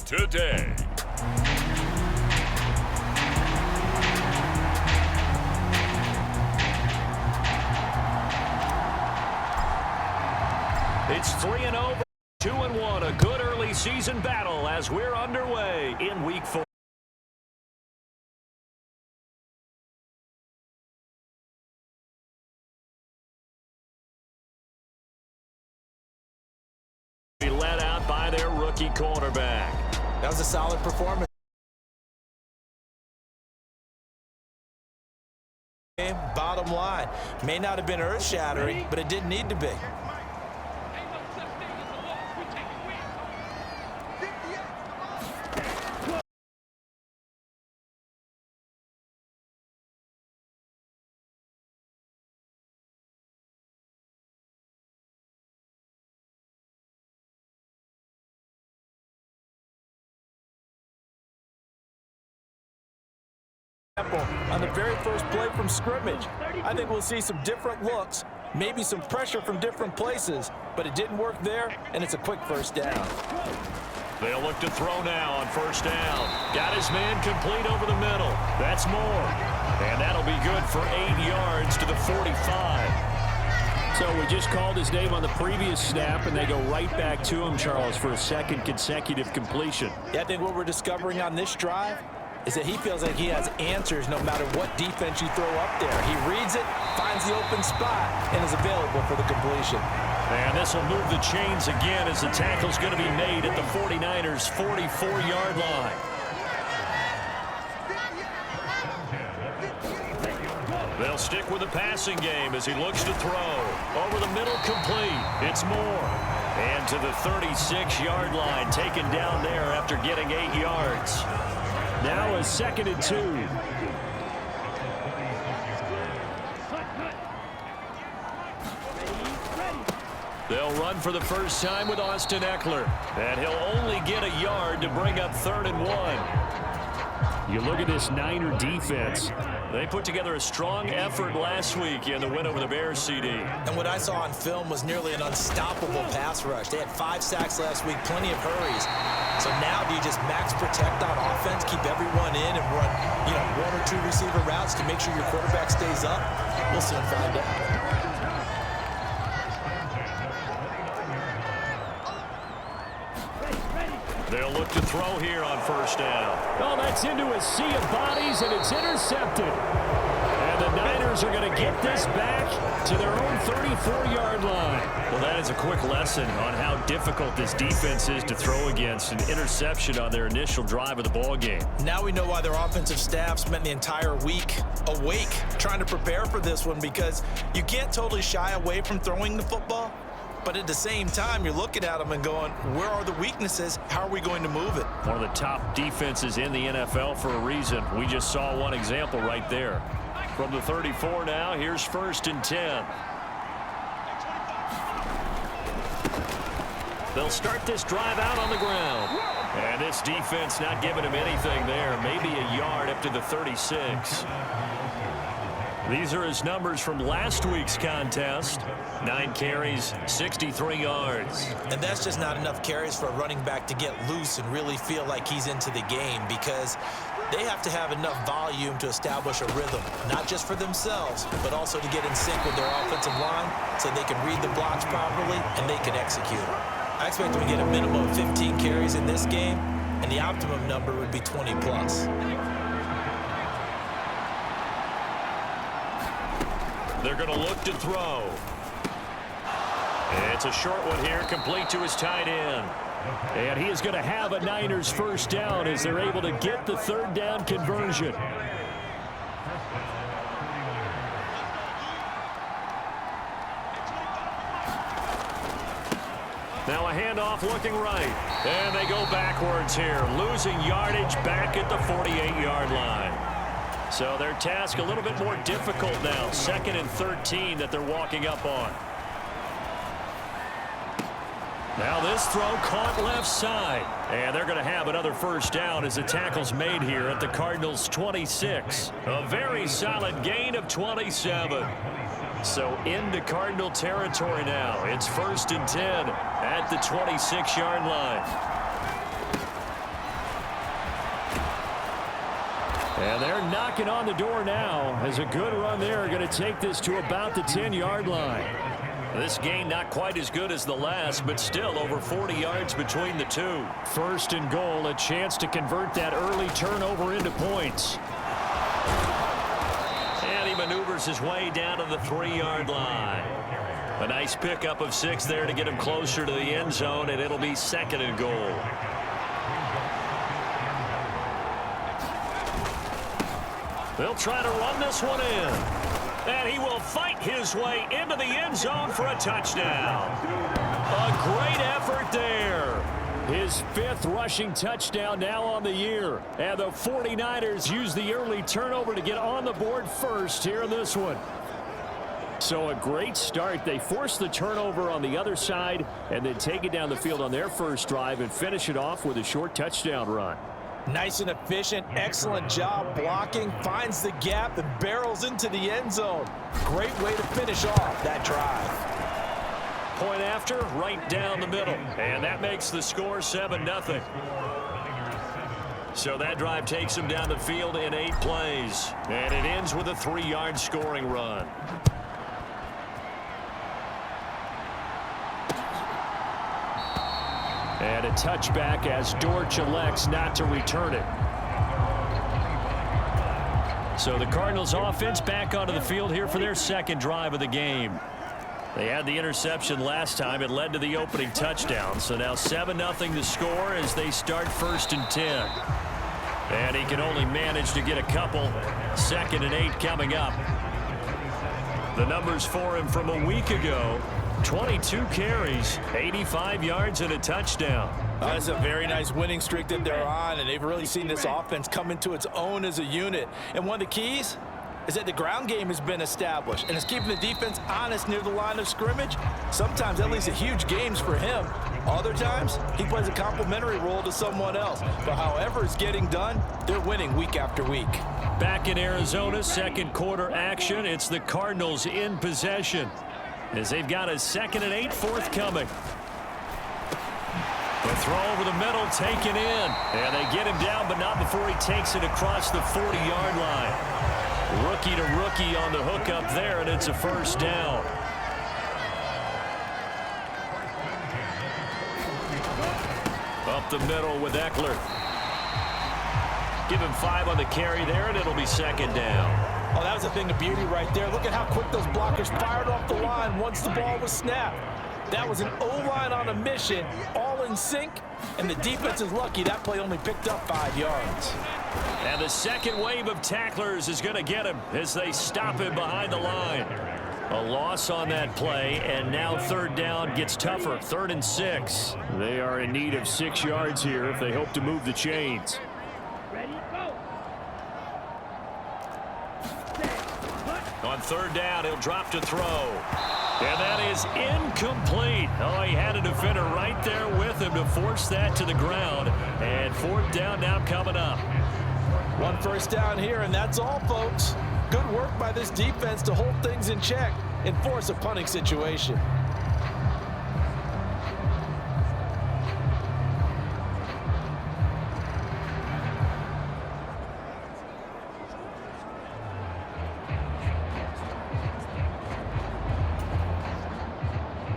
today. It's 3-0, 2-1, a good early season battle as we're underway in Week 4. Be led out by their rookie quarterback. That was a solid performance. Bottom line, may not have been earth-shattering, but it didn't need to be. On the very first play from scrimmage, I think we'll see some different looks, maybe some pressure from different places, but it didn't work there, and it's a quick first down. They'll look to throw now on first down. Got his man complete over the middle. That's more. And that'll be good for 8 yards to the 45. So we just called his name on the previous snap, and they go right back to him, Charles, for a second consecutive completion. Yeah, I think what we're discovering on this drive is that he feels like he has answers no matter what defense you throw up there. He reads it, finds the open spot, and is available for the completion. And this will move the chains again as the tackle's going to be made at the 49ers' 44-yard line. They'll stick with the passing game as he looks to throw. Over the middle, complete. It's Moore. And to the 36-yard line, taken down there after getting 8 yards. Now a 2nd and 2. They'll run for the first time with Austin Ekeler. And he'll only get a yard to bring up 3rd and 1. You look at this Niner defense. They put together a strong effort last week in the win over the Bears, CD. And what I saw on film was nearly an unstoppable pass rush. They had 5 sacks last week, plenty of hurries. So now do you just max protect on offense, keep everyone in, and run, 1 or 2 receiver routes to make sure your quarterback stays up? We'll soon find out. They'll look to throw here on first down. Oh, that's into a sea of bodies, and it's intercepted. And the Niners are going to get this back to their own 34-yard line. Well, that is a quick lesson on how difficult this defense is to throw against. An interception on their initial drive of the ball game. Now we know why their offensive staff spent the entire week awake trying to prepare for this one, because you can't totally shy away from throwing the football. But at the same time, you're looking at them and going, where are the weaknesses? How are we going to move it? One of the top defenses in the NFL for a reason. We just saw one example right there. From the 34 now, here's 1st and 10. They'll start this drive out on the ground. And this defense not giving him anything there. Maybe a yard up to the 36. These are his numbers from last week's contest. 9 carries, 63 yards. And that's just not enough carries for a running back to get loose and really feel like he's into the game, because they have to have enough volume to establish a rhythm, not just for themselves, but also to get in sync with their offensive line so they can read the blocks properly and they can execute. I expect them to get a minimum of 15 carries in this game, and the optimum number would be 20 plus. They're going to look to throw. It's a short one here, complete to his tight end. And he is going to have a Niners first down as they're able to get the 3rd down conversion. Now a handoff looking right. And they go backwards here, losing yardage back at the 48-yard line. So their task a little bit more difficult now. 2nd and 13 that they're walking up on. Now this throw caught left side. And they're going to have another first down as the tackle's made here at the Cardinals' 26. A very solid gain of 27. So into Cardinal territory now. It's 1st and 10 at the 26-yard line. And they're knocking on the door now as a good run there going to take this to about the 10-yard line. This gain not quite as good as the last, but still over 40 yards between the two. First and goal, a chance to convert that early turnover into points. And he maneuvers his way down to the 3-yard line. A nice pickup of 6 there to get him closer to the end zone, and it'll be second and goal. They'll try to run this one in. And he will fight his way into the end zone for a touchdown. A great effort there. His 5th rushing touchdown now on the year. And the 49ers use the early turnover to get on the board first here in this one. So a great start. They force the turnover on the other side and then take it down the field on their first drive and finish it off with a short touchdown run. Nice and efficient, excellent job blocking, finds the gap and barrels into the end zone. Great way to finish off that drive. Point after, right down the middle. And that makes the score 7-0. So that drive takes him down the field in 8 plays. And it ends with a 3-yard scoring run. And a touchback as Dortch elects not to return it. So the Cardinals offense back onto the field here for their second drive of the game. They had the interception last time. It led to the opening touchdown. So now 7-0 the score as they start 1st and 10. And he can only manage to get a couple. 2nd and 8 coming up. The numbers for him from a week ago. 22 carries, 85 yards, and a touchdown. That's a very nice winning streak that they're on, and they've really seen this offense come into its own as a unit. And one of the keys is that the ground game has been established, and it's keeping the defense honest near the line of scrimmage. Sometimes that leads to huge games for him. Other times, he plays a complementary role to someone else. But however it's getting done, they're winning week after week. Back in Arizona, second quarter action. It's the Cardinals in possession, as they've got a 2nd and 8 forthcoming. The throw over the middle taken in. And they get him down, but not before he takes it across the 40-yard line. Rookie to rookie on the hook up there, and it's a first down. Up the middle with Eckler. Give him 5 on the carry there, and it'll be 2nd down. Oh, that was a thing of beauty right there. Look at how quick those blockers fired off the line once the ball was snapped. That was an O-line on a mission, all in sync, and the defense is lucky that play only picked up 5 yards. And the second wave of tacklers is going to get him as they stop him behind the line. A loss on that play, and now 3rd down gets tougher. 3rd and 6. They are in need of 6 yards here if they hope to move the chains. On 3rd down, he'll drop to throw. And that is incomplete. Oh, he had a defender right there with him to force that to the ground. And 4th down now coming up. 1 first down here, and that's all, folks. Good work by this defense to hold things in check and force a punting situation.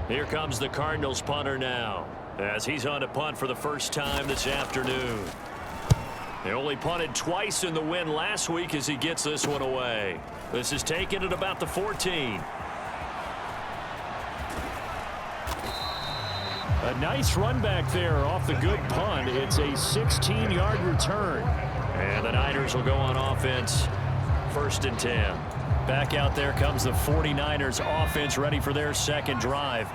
Here comes the Cardinals punter now, as he's on to punt for the first time this afternoon. They only punted twice in the win last week as he gets this one away. This is taken at about the 14. A nice run back there off the good punt. It's a 16-yard return. And the Niners will go on offense. 1st and 10. Back out there comes the 49ers offense, ready for their second drive.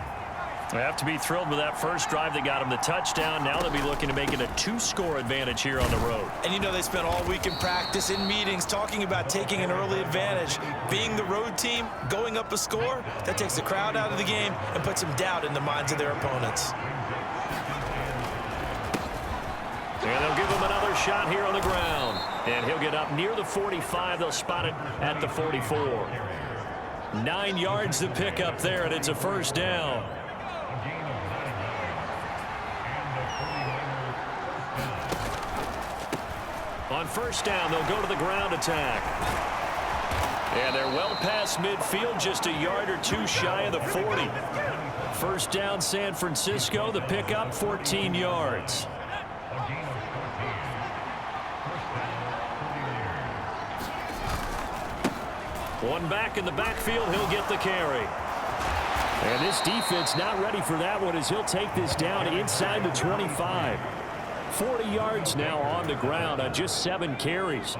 They have to be thrilled with that first drive. They got him the touchdown. Now they'll be looking to make it a 2-score advantage here on the road. And you know they spent all week in practice, in meetings, talking about taking an early advantage. Being the road team, going up a score, that takes the crowd out of the game and puts some doubt in the minds of their opponents. And they'll give him another shot here on the ground. And he'll get up near the 45. They'll spot it at the 44. 9 yards to pick up there, and it's a first down. On first down, they'll go to the ground attack. And they're well past midfield, just a yard or two shy of the 40. First down, San Francisco. The pickup, 14 yards. One back in the backfield, he'll get the carry. And this defense not ready for that one as he'll take this down inside the 25. 40 yards now on the ground on just 7 carries.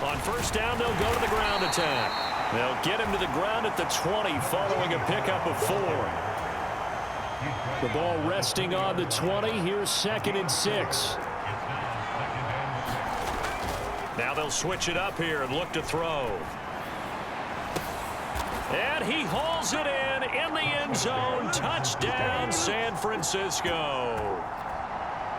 On first down, they'll go to the ground attack. They'll get him to the ground at the 20 following a pickup of 4. The ball resting on the 20. Here's 2nd and 6. Now they'll switch it up here and look to throw. And he hauls it in the end zone. Touchdown, San Francisco.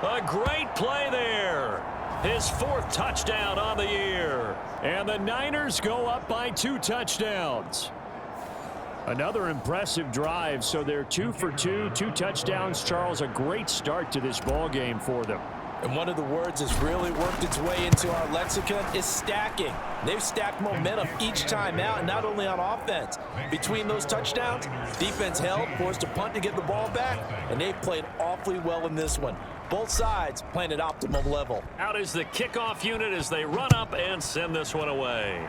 A great play there. His 4th touchdown on the year. And the Niners go up by 2 touchdowns. Another impressive drive, so they're 2 for 2, 2 touchdowns. Charles, a great start to this ball game for them. And one of the words that's really worked its way into our lexicon is stacking. They've stacked momentum each time out, and not only on offense. Between those touchdowns, defense held, forced a punt to get the ball back, and they've played awfully well in this one. Both sides playing at optimum level. Out is the kickoff unit as they run up and send this one away.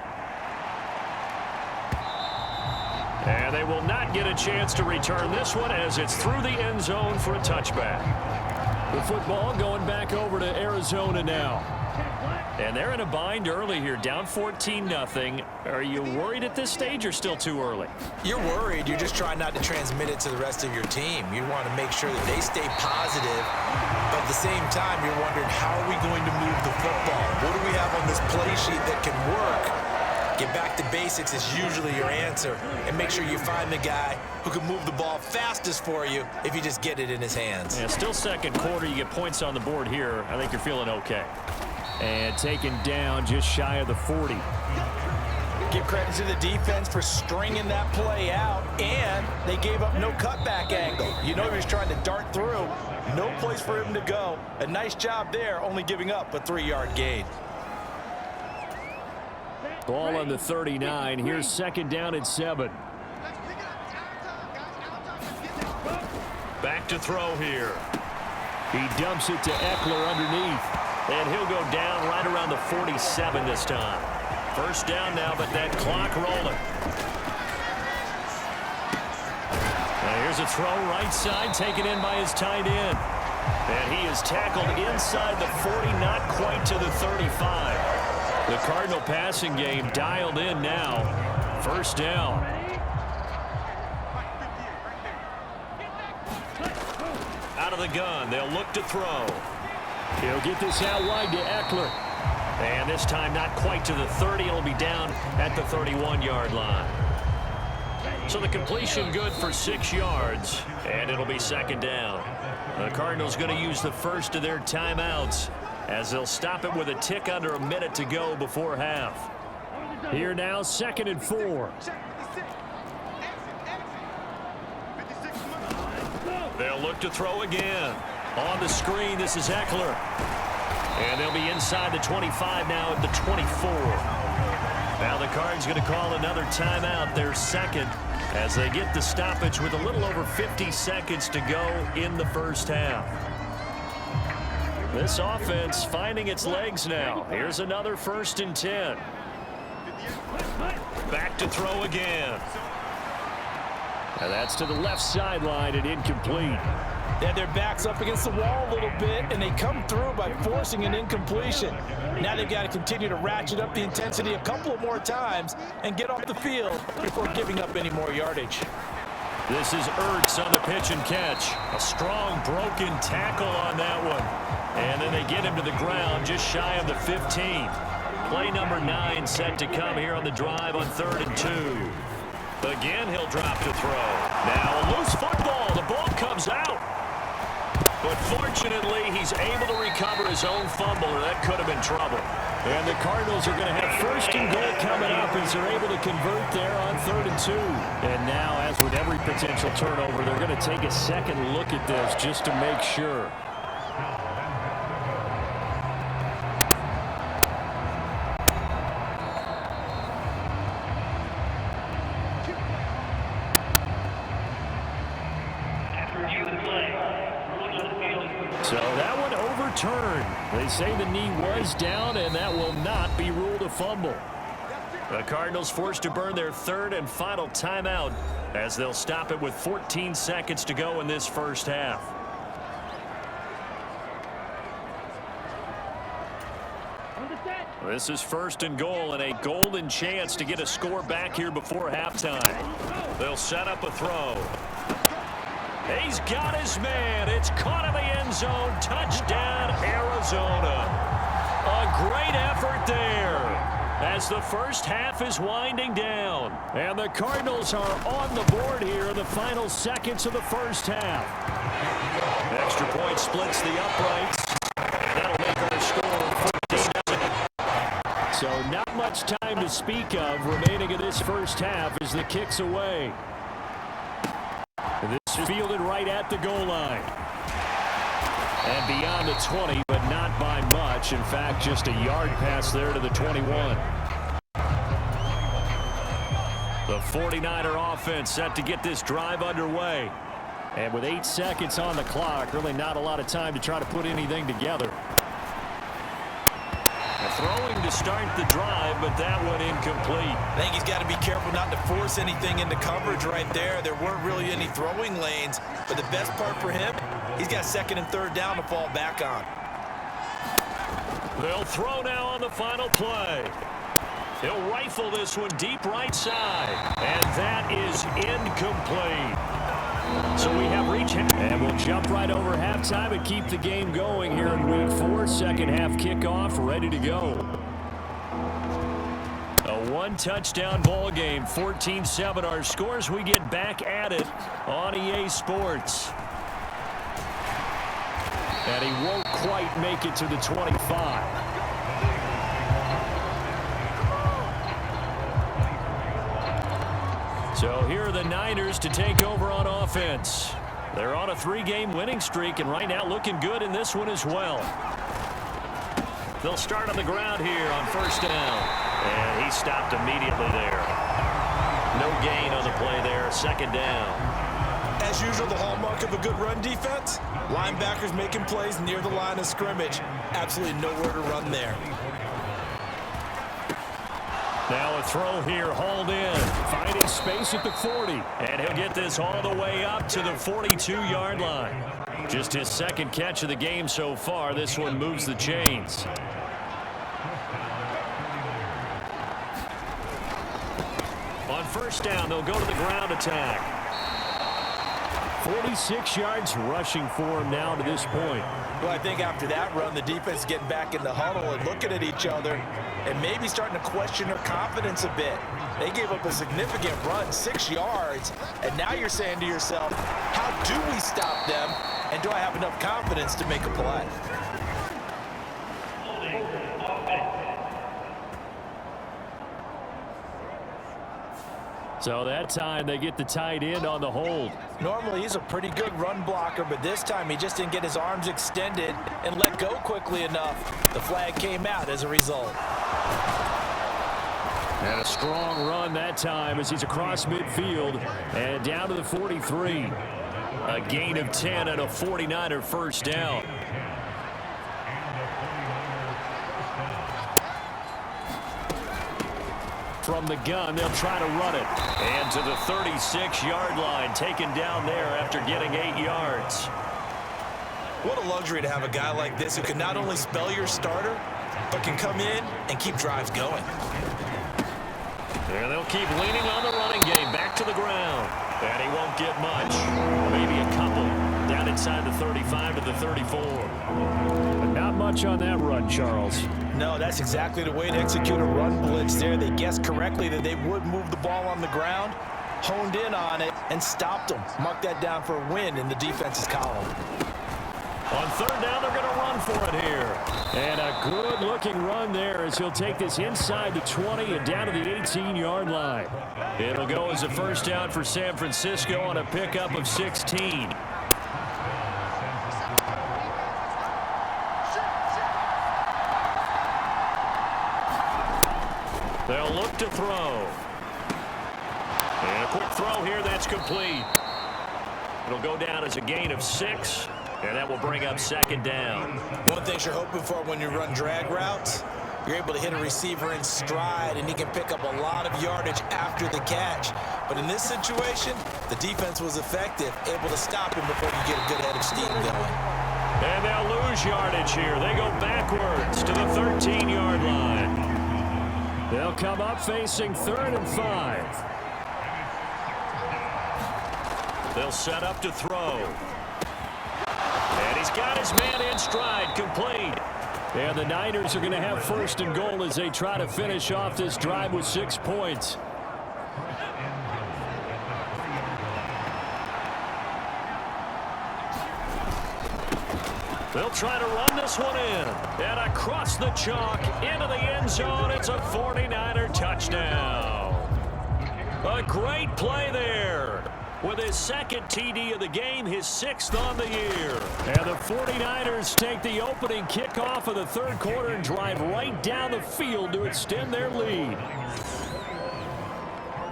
And they will not get a chance to return this one as it's through the end zone for a touchback. The football going back over to Arizona now. And they're in a bind early here, down 14-0. Are you worried at this stage or still too early? You're worried. You're just trying not to transmit it to the rest of your team. You want to make sure that they stay positive. But at the same time, you're wondering, how are we going to move the football? What do we have on this play sheet that can work? Get back to basics is usually your answer. And make sure you find the guy who can move the ball fastest for you if you just get it in his hands. Yeah, still second quarter. You get points on the board here. I think you're feeling okay. And taken down just shy of the 40. Give credit to the defense for stringing that play out, and they gave up no cutback angle. You know he was trying to dart through. No place for him to go. A nice job there, only giving up a 3-yard gain. Ball on the 39. Here's 2nd down and 7. Back to throw here. He dumps it to Eckler underneath. And he'll go down right around the 47 this time. First down now, but that clock rolling. Now here's a throw right side, taken in by his tight end. And he is tackled inside the 40, not quite to the 35. The Cardinal passing game dialed in now. First down. Out of the gun, they'll look to throw. He'll get this out wide to Eckler. And this time not quite to the 30. It'll be down at the 31-yard line. So the completion good for 6 yards. And it'll be 2nd down. The Cardinals going to use the first of their timeouts as they'll stop it with a tick under a minute to go before half. Here now, 2nd and 4. They'll look to throw again. On the screen, this is Eckler. And they'll be inside the 25 now at the 24. Now the Cards going to call another timeout, their 2nd, as they get the stoppage with a little over 50 seconds to go in the first half. This offense finding its legs now. Here's another 1st and 10. Back to throw again. And that's to the left sideline and incomplete. They had their backs up against the wall a little bit, and they come through by forcing an incompletion. Now they've got to continue to ratchet up the intensity a couple of more times and get off the field before giving up any more yardage. This is Ertz on the pitch and catch. A strong broken tackle on that one. And then they get him to the ground just shy of the 15. Play number 9 set to come here on the drive on 3rd and 2. Again, he'll drop to throw. Now a loose football. The ball comes out. But fortunately, he's able to recover his own fumble, or that could have been trouble. And the Cardinals are going to have first and goal coming up as they're able to convert there on 3rd and 2. And now, as with every potential turnover, they're going to take a second look at this just to make sure. So that one overturned. They say the knee was down, and that will not be ruled a fumble. The Cardinals forced to burn their 3rd and final timeout as they'll stop it with 14 seconds to go in this first half. This is 1st and goal and a golden chance to get a score back here before halftime. They'll set up a throw. He's got his man. It's caught in the end zone. Touchdown, Arizona. A great effort there as the first half is winding down. And the Cardinals are on the board here in the final seconds of the first half. Extra point splits the uprights. That'll make our score 14-0. So not much time to speak of remaining in this first half as the kick's away. This is fielded right at the goal line. And beyond the 20, but not by much. In fact, just a yard pass there to the 21. The 49er offense set to get this drive underway. And with 8 seconds on the clock, really not a lot of time to try to put anything together. Throwing to start the drive, but that one incomplete. I think he's got to be careful not to force anything into coverage right there. There weren't really any throwing lanes, but the best part for him, he's got 2nd and 3rd down to fall back on. They'll throw now on the final play. He'll rifle this one deep right side, and that is incomplete. So we have reached, and we'll jump right over halftime and keep the game going here in Week 4. Second half kickoff, ready to go. A one-touchdown ball game, 14-7 our scores. We get back at it on EA Sports. And he won't quite make it to the 25. So here are the Niners to take over on offense. They're on a 3-game winning streak, and right now looking good in this one as well. They'll start on the ground here on 1st down. And he stopped immediately there. No gain on the play there, 2nd down. As usual, the hallmark of a good run defense, linebackers making plays near the line of scrimmage. Absolutely nowhere to run there. Now a throw here, hauled in, finding space at the 40. And he'll get this all the way up to the 42-yard line. Just his 2nd catch of the game so far. This one moves the chains. On 1st down, they'll go to the ground attack. 46 yards rushing for him now to this point. Well, I think after that run, the defense is getting back in the huddle and looking at each other and maybe starting to question their confidence a bit. They gave up a significant run, 6 yards, and now you're saying to yourself, how do we stop them, and do I have enough confidence to make a play? So that time they get the tight end on the hold. Normally he's a pretty good run blocker, but this time he just didn't get his arms extended and let go quickly enough. The flag came out as a result. And a strong run that time as he's across midfield and down to the 43. A gain of 10 and a 49er 1st down. From the gun, they'll try to run it. And to the 36-yard line, taken down there after getting 8 yards. What a luxury to have a guy like this who can not only spell your starter, but can come in and keep drives going. And they'll keep leaning on the running game. Back to the ground. And he won't get much. Maybe a couple. Down inside the 35 to the 34. But not much on that run, Charles. No, that's exactly the way to execute a run blitz there. They guessed correctly that they would move the ball on the ground, honed in on it, and stopped them. Mark that down for a win in the defense's column. On third down, they're going to run for it here. And a good-looking run there as he'll take this inside the 20 and down to the 18-yard line. It'll go as a first down for San Francisco on a pickup of 16. They'll look to throw. And a quick throw here, that's complete. It'll go down as a gain of 6, and that will bring up second down. One of the things you're hoping for when you run drag routes, you're able to hit a receiver in stride, and he can pick up a lot of yardage after the catch. But in this situation, the defense was effective, able to stop him before you get a good head of steam going. And they'll lose yardage here. They go backwards to the 13-yard line. They'll come up facing 3rd and 5. They'll set up to throw. And he's got his man in stride, complete. And the Niners are going to have 1st and goal as they try to finish off this drive with 6 points. They'll try to run this one in. And across the chalk, into the end zone. It's a 49er touchdown. A great play there. With his 2nd TD of the game, his 6th on the year. And the 49ers take the opening kickoff of the 3rd quarter and drive right down the field to extend their lead.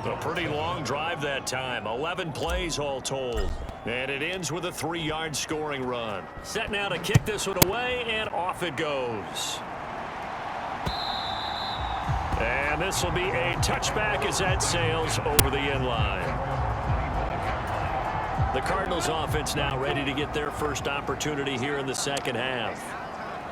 A pretty long drive that time. 11 plays all told. And it ends with a 3-yard scoring run. Set now to kick this one away, and off it goes. And this will be a touchback as that sails over the end line. The Cardinals offense now ready to get their first opportunity here in the second half.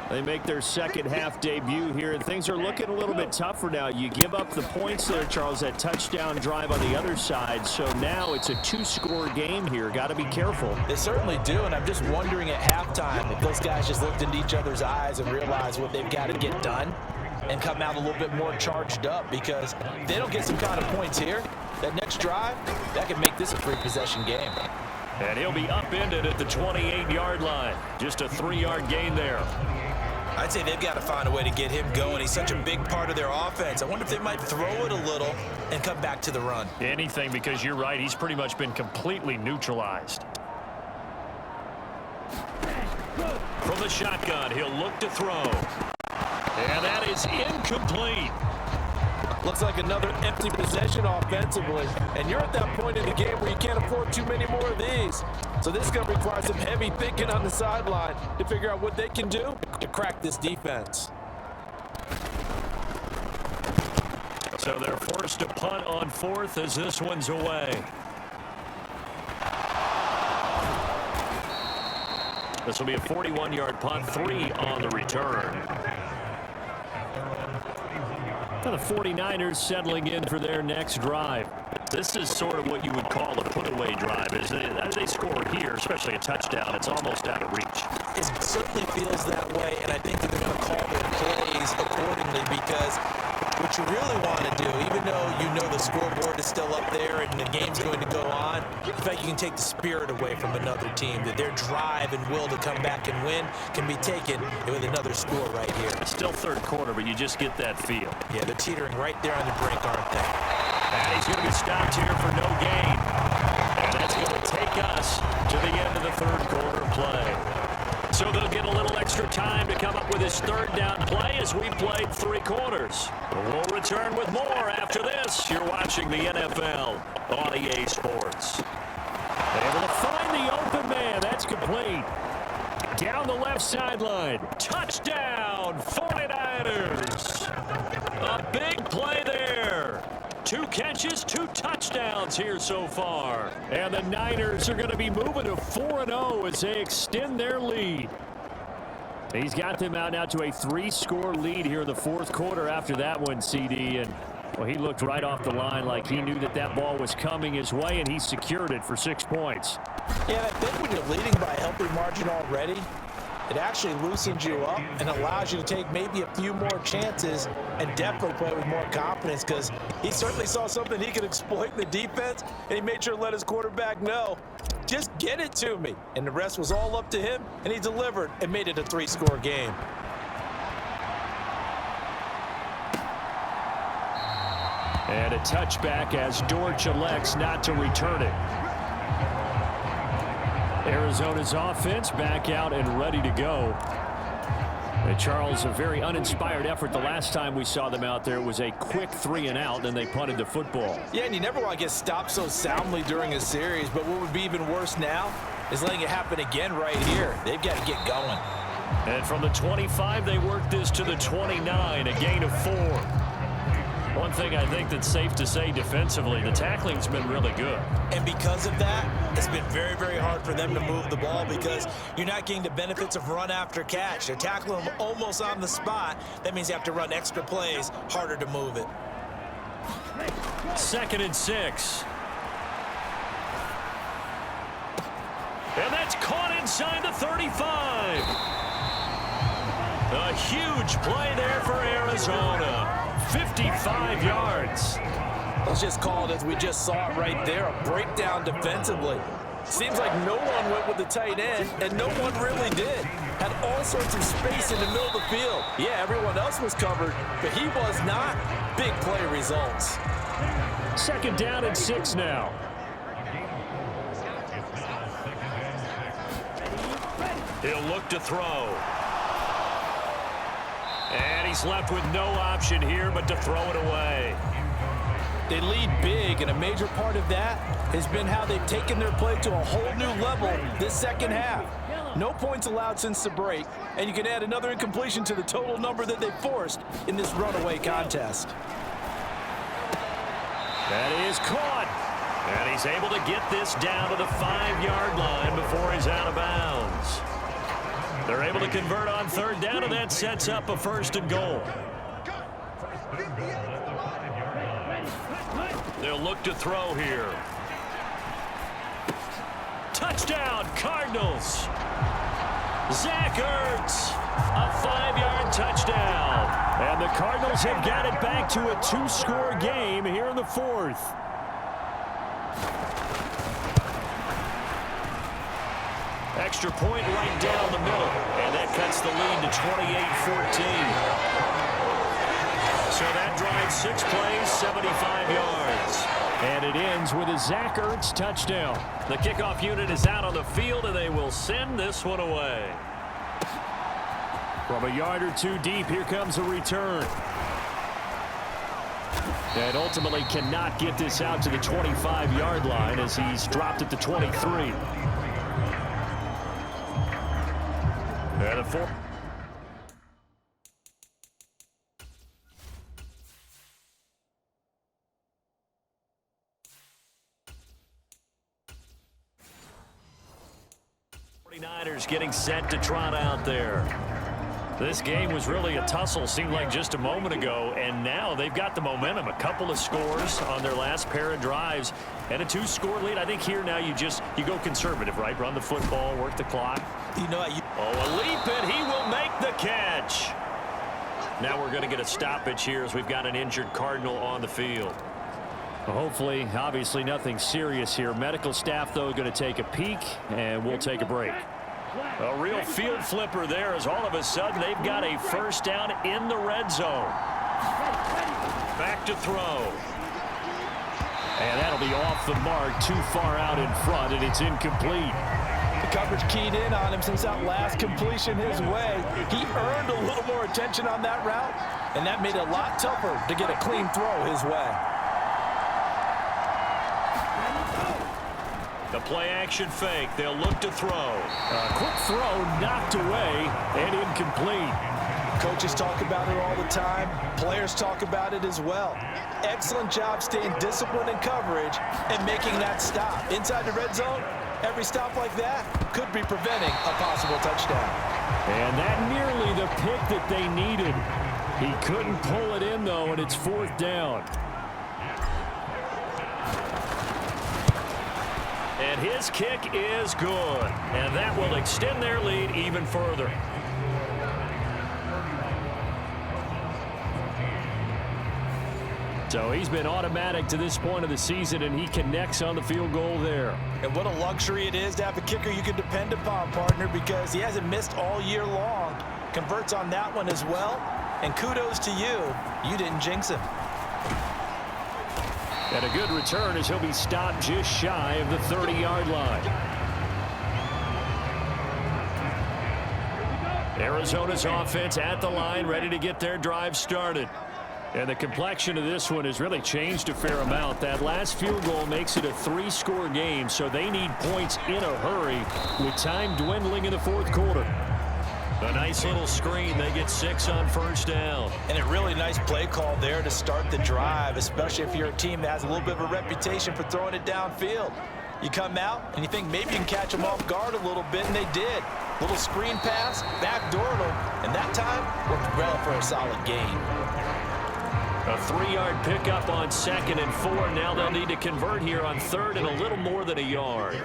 They make their second half debut here, and things are looking a little bit tougher now. You give up the points there, Charles, that touchdown drive on the other side. So now it's a 2-score game here. Got to be careful. They certainly do, and I'm just wondering at halftime if those guys just looked into each other's eyes and realized what they've got to get done and come out a little bit more charged up, because if they don't get some kind of points here, that next drive, that could make this a 3-possession game. And he'll be upended at the 28-yard line. Just a 3-yard gain there. I'd say they've got to find a way to get him going. He's such a big part of their offense. I wonder if they might throw it a little and come back to the run. Anything, because you're right. He's pretty much been completely neutralized. From the shotgun, he'll look to throw. And that is incomplete. Looks like another empty possession offensively. And you're at that point in the game where you can't afford too many more of these. So this is going to require some heavy thinking on the sideline to figure out what they can do to crack this defense. So they're forced to punt on 4th as this one's away. This will be a 41-yard punt, 3 on the return. The 49ers settling in for their next drive. This is sort of what you would call a put-away drive. As they score here, especially a touchdown, it's almost out of reach. It certainly feels that way, and I think that they're going to call their plays accordingly, because what you really want to do, even though you know the scoreboard is still up there and the game's going to go on, in fact, you can take the spirit away from another team, that their drive and will to come back and win can be taken with another score right here. Still 3rd quarter, but you just get that feel. Yeah, they're teetering right there on the brink, aren't they? And he's going to be stopped here for no gain. And that's going to take us to the end of the 3rd quarter play. So they'll get a little extra time to come up with his 3rd down play as we played 3 quarters. We'll return with more after this. You're watching the NFL on EA Sports. Able to find the open man. That's complete. Down the left sideline. Touchdown, 49ers. A big play there. 2 catches, 2 touchdowns here so far. And the Niners are going to be moving to 4-0 as they extend their lead. He's got them out now to a 3-score lead here in the 4th quarter after that one, CD. And, well, he looked right off the line like he knew that that ball was coming his way, and he secured it for 6 points. Yeah, I think when you're leading by a healthy margin already, It actually loosens you up and allows you to take maybe a few more chances and definitely play with more confidence, because he certainly saw something he could exploit in the defense, and he made sure to let his quarterback know, just get it to me. And the rest was all up to him, and he delivered and made it a 3-score game. And a touchback as Dortch elects not to return it. Arizona's offense back out and ready to go. And Charles, a very uninspired effort the last time we saw them out there. Was a quick 3-and-out, and they punted the football. Yeah, and you never want to get stopped so soundly during a series, but what would be even worse now is letting it happen again right here. They've got to get going. And from the 25, they work this to the 29, a gain of 4. One thing I think that's safe to say defensively, the tackling's been really good. And because of that, it's been very, very hard for them to move the ball, because you're not getting the benefits of run after catch. They're tackling them almost on the spot. That means you have to run extra plays, harder to move it. 2nd and 6. And that's caught inside the 35. A huge play there for Arizona. 55 yards. Let's just call it as we just saw it right there, a breakdown defensively. Seems like no one went with the tight end, and no one really did. Had all sorts of space in the middle of the field. Yeah, everyone else was covered, but he was not. Big play results. 2nd down and 6 now. He'll look to throw. And he's left with no option here but to throw it away. They lead big, and a major part of that has been how they've taken their play to a whole new level this second half. No points allowed since the break, and you can add another incompletion to the total number that they forced in this runaway contest. That is caught. And he's able to get this down to the 5-yard line before he's out of bounds. They're able to convert on 3rd down, and that sets up a 1st and goal. They'll look to throw here. Touchdown, Cardinals. Zach Ertz, a 5-yard touchdown. And the Cardinals have got it back to a 2-score game here in the 4th. Extra point right down the middle, and that cuts the lead to 28-14. So that drives 6 plays, 75 yards. And it ends with a Zach Ertz touchdown. The kickoff unit is out on the field, and they will send this one away. From a yard or 2 deep, here comes a return. And ultimately cannot get this out to the 25-yard line as he's dropped at the 23. And a 4. Niners getting set to trot out there. This game was really a tussle, seemed like just a moment ago, and now they've got the momentum. A couple of scores on their last pair of drives and a 2-score lead. I think here now you go conservative, right? Run the football, work the clock. A leap, and he will make the catch. Now we're going to get a stoppage here as we've got an injured Cardinal on the field. Hopefully, obviously nothing serious here. Medical staff, though, going to take a peek, and we'll take a break. A real field flipper there as all of a sudden they've got a 1st down in the red zone. Back to throw. And that'll be off the mark, too far out in front, and it's incomplete. The coverage keyed in on him since that last completion his way. He earned a little more attention on that route, and that made it a lot tougher to get a clean throw his way. The play-action fake. They'll look to throw. A quick throw knocked away and incomplete. Coaches talk about it all the time. Players talk about it as well. Excellent job staying disciplined in coverage and making that stop. Inside the red zone, every stop like that could be preventing a possible touchdown. And that nearly the pick that they needed. He couldn't pull it in, though, and it's 4th down. And And his kick is good. And that will extend their lead even further. So he's been automatic to this point of the season, and he connects on the field goal there. And what a luxury it is to have a kicker you can depend upon, partner, because he hasn't missed all year long. Converts on that one as well. And kudos to you. You didn't jinx him. And a good return as he'll be stopped just shy of the 30-yard line. Arizona's offense at the line, ready to get their drive started. And the complexion of this one has really changed a fair amount. That last field goal makes it a 3-score game, so they need points in a hurry with time dwindling in the fourth quarter. A nice little screen. They get 6 on first down. And a really nice play call there to start the drive, especially if you're a team that has a little bit of a reputation for throwing it downfield. You come out and you think maybe you can catch them off guard a little bit, and they did. Little screen pass, backdoored them, and that time worked well for a solid gain. A 3-yard pickup on 2nd and 4. Now they'll need to convert here on 3rd and a little more than a yard.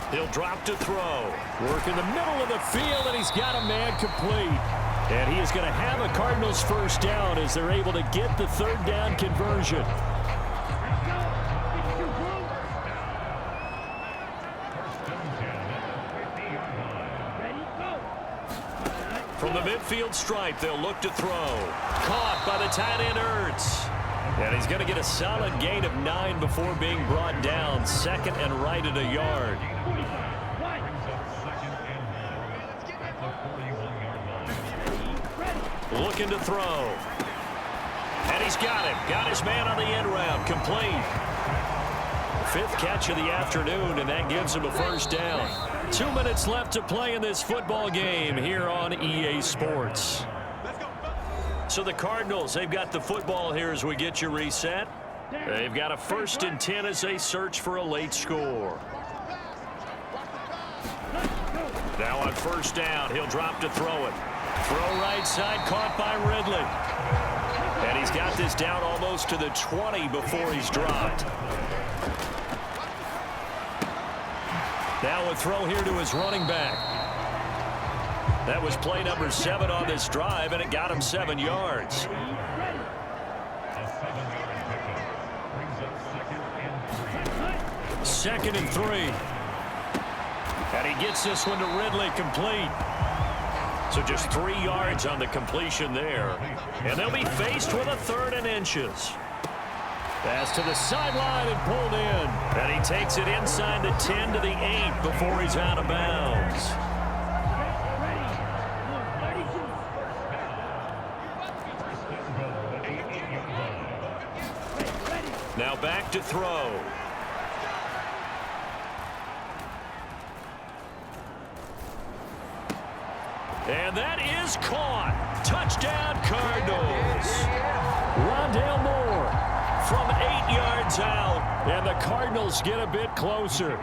He'll drop to throw. Work in the middle of the field, and he's got a man complete. And he is going to have a Cardinals first down as they're able to get the 3rd down conversion. From the midfield stripe, they'll look to throw. Caught by the tight end, Ertz. And he's going to get a solid gain of 9 before being brought down. 2nd and right at a yard. Looking to throw. And he's got him. Got his man on the end round. Complete. 5th catch of the afternoon, and that gives him a first down. 2 minutes left to play in this football game here on EA Sports. So the Cardinals, they've got the football here as we get you reset. They've got a 1st and 10 as they search for a late score. Now on first down, he'll drop to throw it. Throw right side, caught by Ridley. And he's got this down almost to the 20 before he's dropped. Now a throw here to his running back. That was play number 7 on this drive, and it got him 7 yards. Second and 3. And he gets this one to Ridley, complete. So just 3 yards on the completion there. And they'll be faced with a 3rd and inches. Pass to the sideline and pulled in. And he takes it inside the 10 to the 8 before he's out of bounds. Now back to throw. And that is caught. Touchdown, Cardinals. Rondale Moore from 8 yards out, and the Cardinals get a bit closer.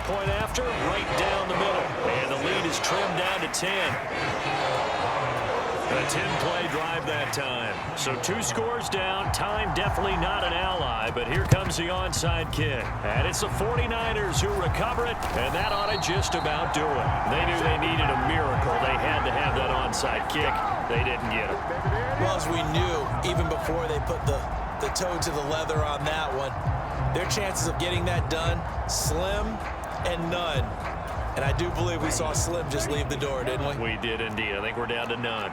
Point after, right down the middle, and the lead is trimmed down to 10. A 10-play drive that time. So 2 scores down. Time definitely not an ally, but here comes the onside kick. And it's the 49ers who recover it, and that ought to just about do it. They knew they needed a miracle. They had to have that onside kick. They didn't get it. Well, as we knew, even before they put the toe to the leather on that one, their chances of getting that done, slim and none. And I do believe we saw Slim just leave the door, didn't we? We did indeed. I think we're down to none.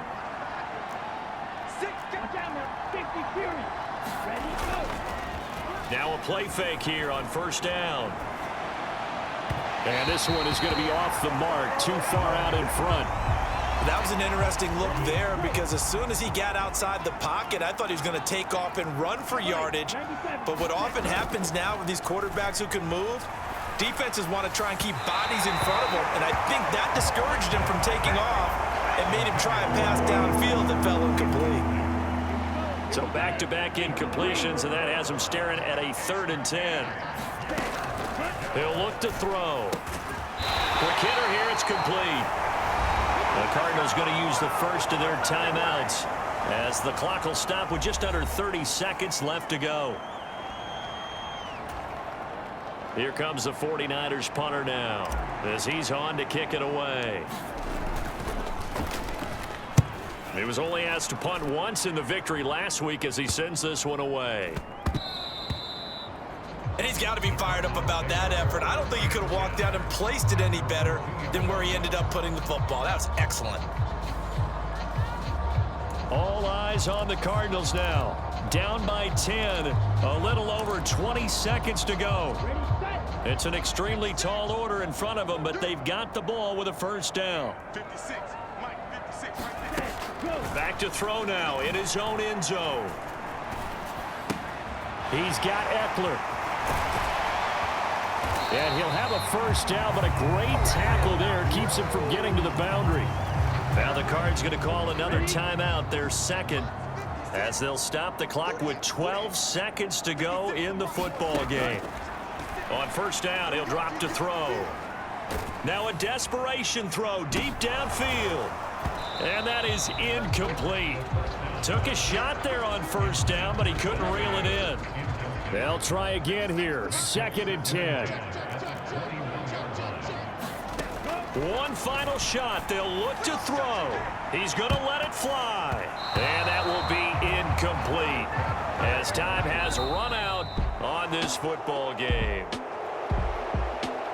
Now a play fake here on first down. And this one is going to be off the mark, too far out in front. That was an interesting look there because as soon as he got outside the pocket, I thought he was going to take off and run for yardage. But what often happens now with these quarterbacks who can move, defenses want to try and keep bodies in front of him, and I think that discouraged him from taking off and made him try a pass downfield that fell incomplete. So back-to-back incompletions, and that has him staring at a 3rd and 10. He'll look to throw. Quick hitter here, it's complete. The Cardinals going to use the first of their timeouts as the clock will stop with just under 30 seconds left to go. Here comes the 49ers punter now as he's on to kick it away. He was only asked to punt once in the victory last week as he sends this one away. And he's got to be fired up about that effort. I don't think he could have walked down and placed it any better than where he ended up putting the football. That was excellent. All eyes on the Cardinals now. Down by 10. A little over 20 seconds to go. It's an extremely tall order in front of them, but they've got the ball with a first down. 56. Mike, 56. Back to throw now in his own end zone. He's got Eckler. And he'll have a first down, but a great tackle there keeps him from getting to the boundary. Now the Cards going to call another timeout, their second, as they'll stop the clock with 12 seconds to go in the football game. On first down, he'll drop to throw. Now a desperation throw deep downfield. And that is incomplete. Took a shot there on first down, but he couldn't reel it in. They'll try again here. 2nd and 10. One final shot. They'll look to throw. He's going to let it fly. And that will be incomplete as time has run out on this football game.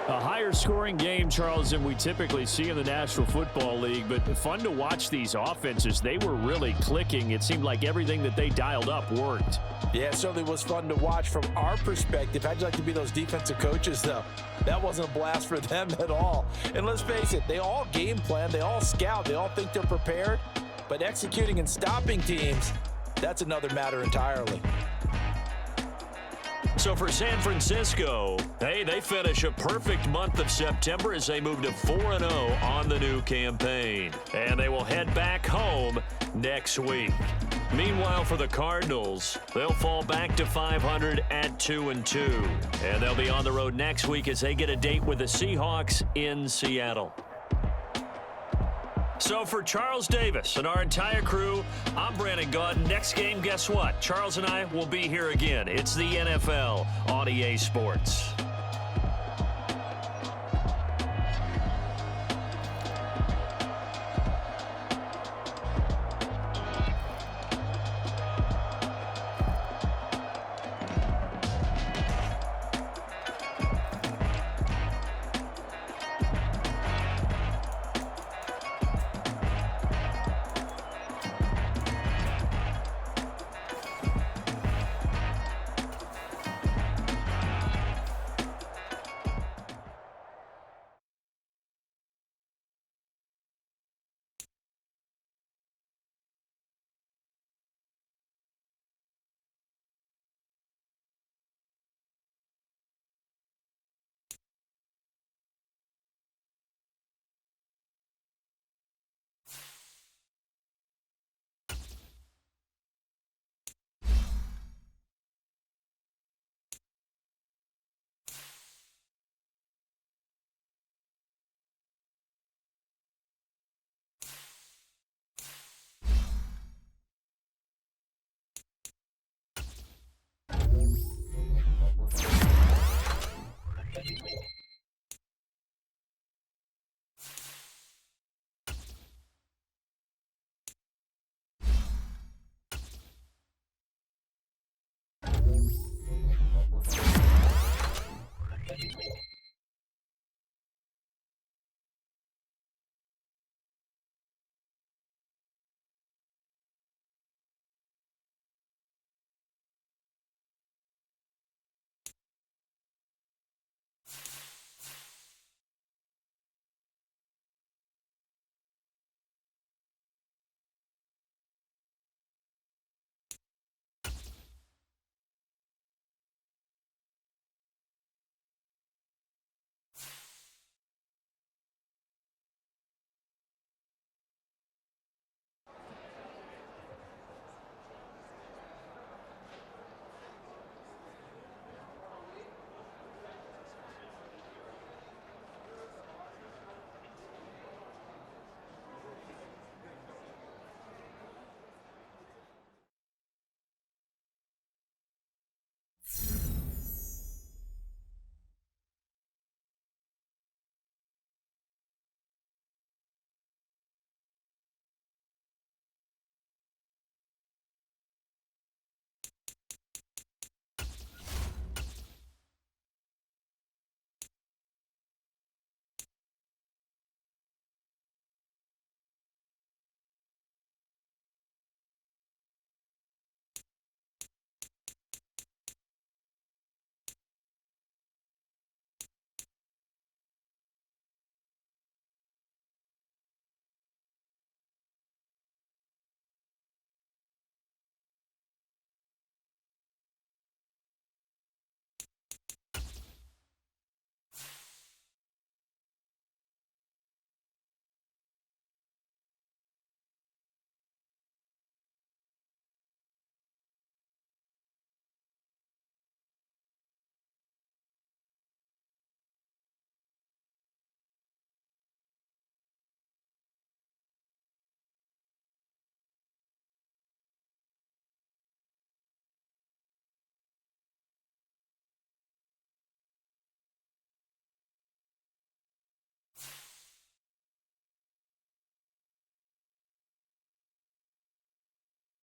A higher scoring game, Charles, than we typically see in the National Football League, but fun to watch these offenses. They were really clicking. It seemed like everything that they dialed up worked. Yeah, it certainly was fun to watch from our perspective. How'd you like to be those defensive coaches, though? That wasn't a blast for them at all. And let's face it, they all game plan, they all scout, they all think they're prepared, but executing and stopping teams, that's another matter entirely. So for San Francisco, hey, they finish a perfect month of September as they move to 4-0 on the new campaign. And they will head back home next week. Meanwhile, for the Cardinals, they'll fall back to 500 at 2-2. And they'll be on the road next week as they get a date with the Seahawks in Seattle. So for Charles Davis and our entire crew, I'm Brandon Gaudin. Next game, guess what? Charles and I will be here again. It's the NFL on EA Sports.